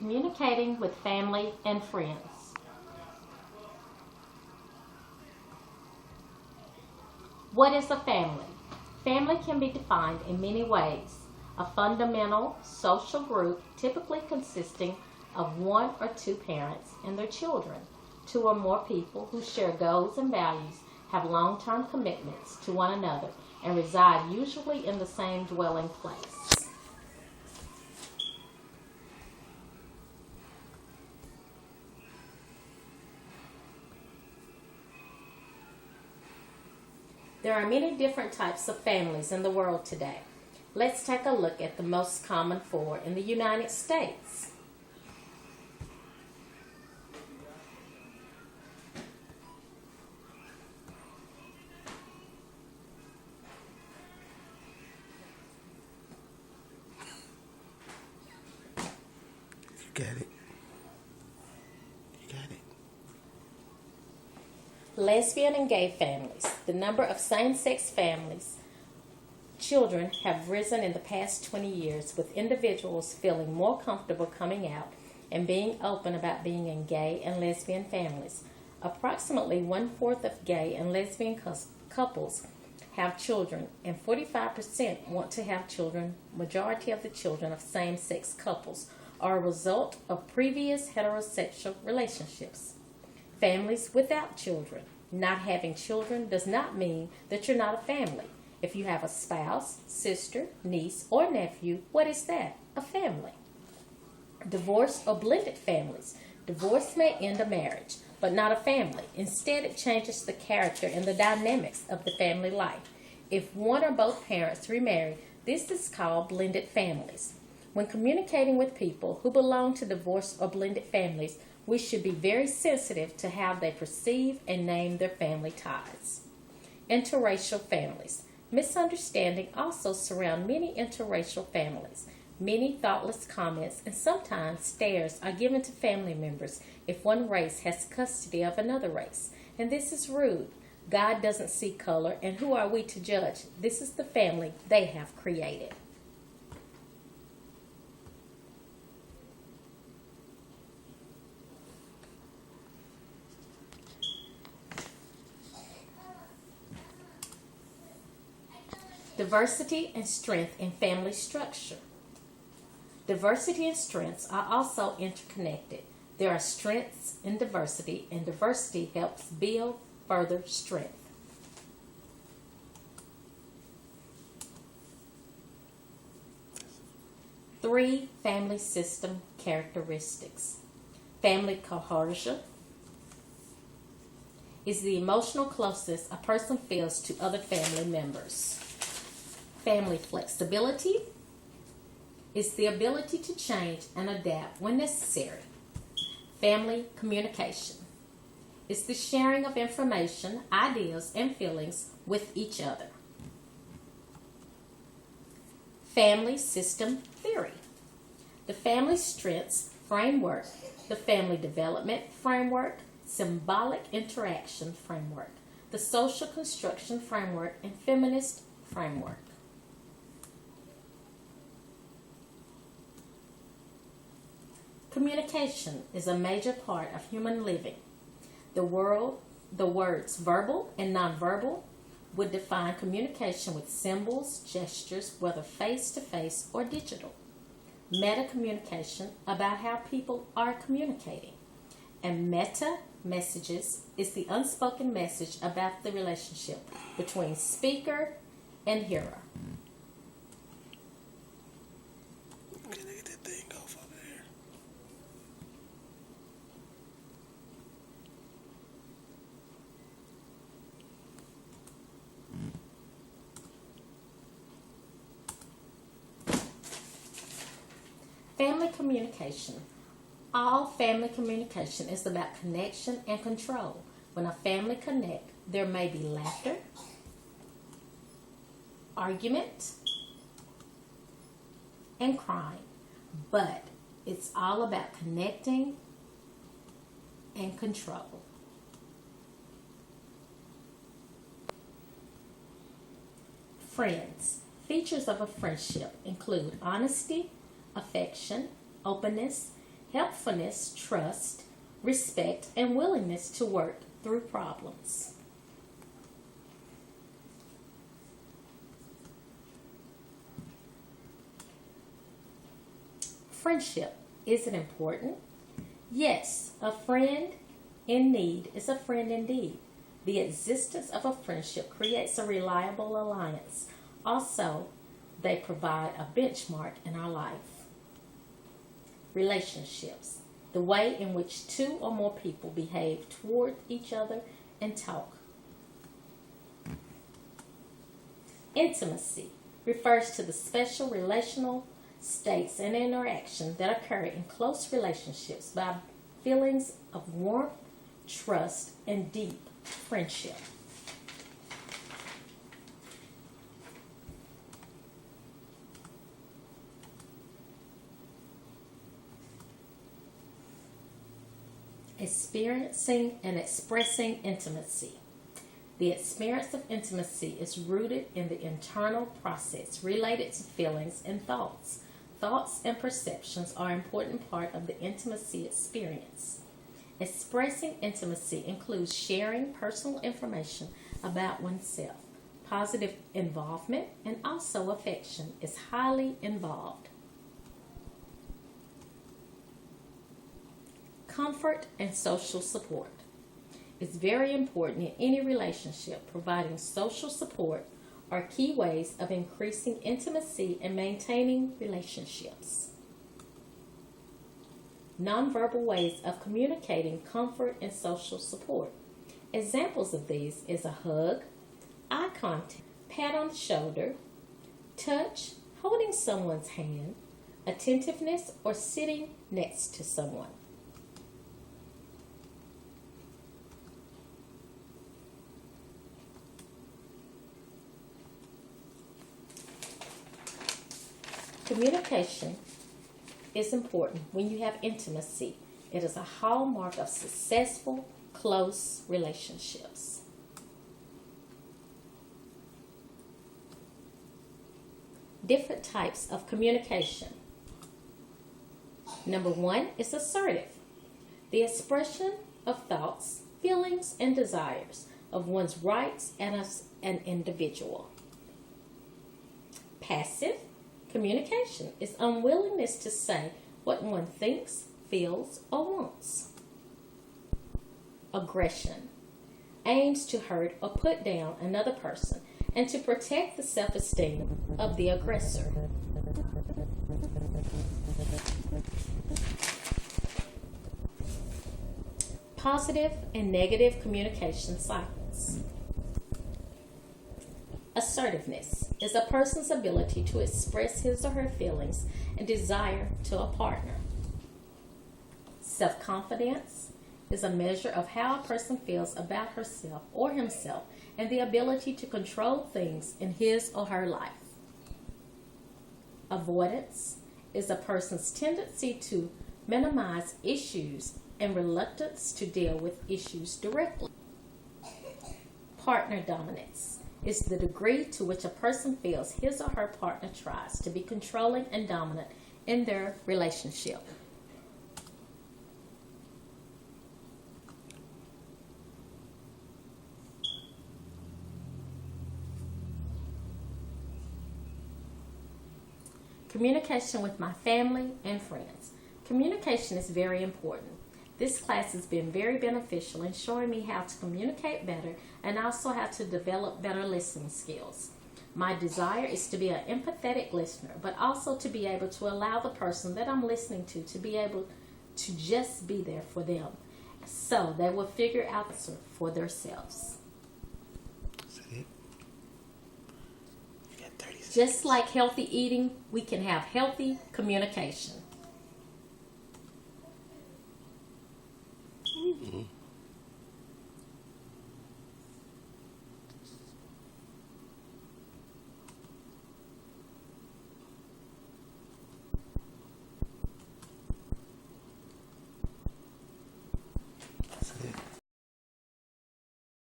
communicating with family and friends. What is a family? Family can be defined in many ways. A fundamental social group typically consisting of one or two parents and their children, two or more people who share goals and values, have long-term commitments to one another, and reside usually in the same dwelling place. There are many different types of families in the world today. Let's take a look at the most common four in the United States. You got it. You got it. Lesbian and gay families. The number of same-sex families children have risen in the past 20 years, with individuals feeling more comfortable coming out and being open about being in gay and lesbian families. Approximately one-fourth of gay and lesbian couples have children, and 45% want to have children. Majority of the children of same-sex couples are a result of previous heterosexual relationships. Families without children. Not having children does not mean that you're not a family. If you have a spouse, sister, niece, or nephew, what is that? A family. Divorce or blended families. Divorce may end a marriage, but not a family. Instead, it changes the character and the dynamics of the family life. If one or both parents remarry, this is called blended families. When communicating with people who belong to divorced or blended families, we should be very sensitive to how they perceive and name their family ties. Interracial families. Misunderstanding also surround many interracial families. Many thoughtless comments and sometimes stares are given to family members if one race has custody of another race. And this is rude. God doesn't see color, and who are we to judge? This is the family they have created. Diversity and strength in family structure. Diversity and strengths are also interconnected. There are strengths in diversity, and diversity helps build further strength. Three family system characteristics. Family cohesion is the emotional closeness a person feels to other family members. Family flexibility is the ability to change and adapt when necessary. Family communication is the sharing of information, ideas, and feelings with each other. Family system theory. The family strengths framework, the family development framework, symbolic interaction framework, the social construction framework, and feminist framework. Communication is a major part of human living. The words verbal and nonverbal would define communication with symbols, gestures, whether face-to-face or digital. Meta-communication about how people are communicating. And meta-messages is the unspoken message about the relationship between speaker and hearer. Can I get that thing off of there? Family communication. All family communication is about connection and control. When a family connects, there may be laughter, argument, and crying, but it's all about connecting and control. Friends. Features of a friendship include honesty, affection, openness, helpfulness, trust, respect, and willingness to work through problems. Friendship. Is it important? Yes, a friend in need is a friend indeed. The existence of a friendship creates a reliable alliance. Also, they provide a benchmark in our life. Relationships. The way in which two or more people behave toward each other and talk. Intimacy refers to the special relational states and interactions that occur in close relationships by feelings of warmth, trust, and deep friendship. Experiencing and expressing intimacy. The experience of intimacy is rooted in the internal process related to feelings and thoughts. Thoughts and perceptions are an important part of the intimacy experience. Expressing intimacy includes sharing personal information about oneself. Positive involvement and also affection is highly involved. Comfort and social support. It's very important in any relationship. Providing social support are key ways of increasing intimacy and maintaining relationships. Nonverbal ways of communicating comfort and social support. Examples of these is a hug, eye contact, pat on the shoulder, touch, holding someone's hand, attentiveness, or sitting next to someone. Communication is important when you have intimacy. It is a hallmark of successful, close relationships. Different types of communication. Number 1 is assertive. The expression of thoughts, feelings, and desires of one's rights as an individual. Passive communication is unwillingness to say what one thinks, feels, or wants. Aggression aims to hurt or put down another person and to protect the self-esteem of the aggressor. Positive and negative communication cycles. Assertiveness is a person's ability to express his or her feelings and desire to a partner. Self-confidence is a measure of how a person feels about herself or himself and the ability to control things in his or her life. Avoidance is a person's tendency to minimize issues and reluctance to deal with issues directly. Partner dominance is the degree to which a person feels his or her partner tries to be controlling and dominant in their relationship. Communication with my family and friends. Communication is very important. This class has been very beneficial in showing me how to communicate better and also how to develop better listening skills. My desire is to be an empathetic listener, but also to be able to allow the person that I'm listening to be able to just be there for them, so they will figure out the answer for themselves. That's it. You got 30 seconds. Just like healthy eating, we can have healthy communication.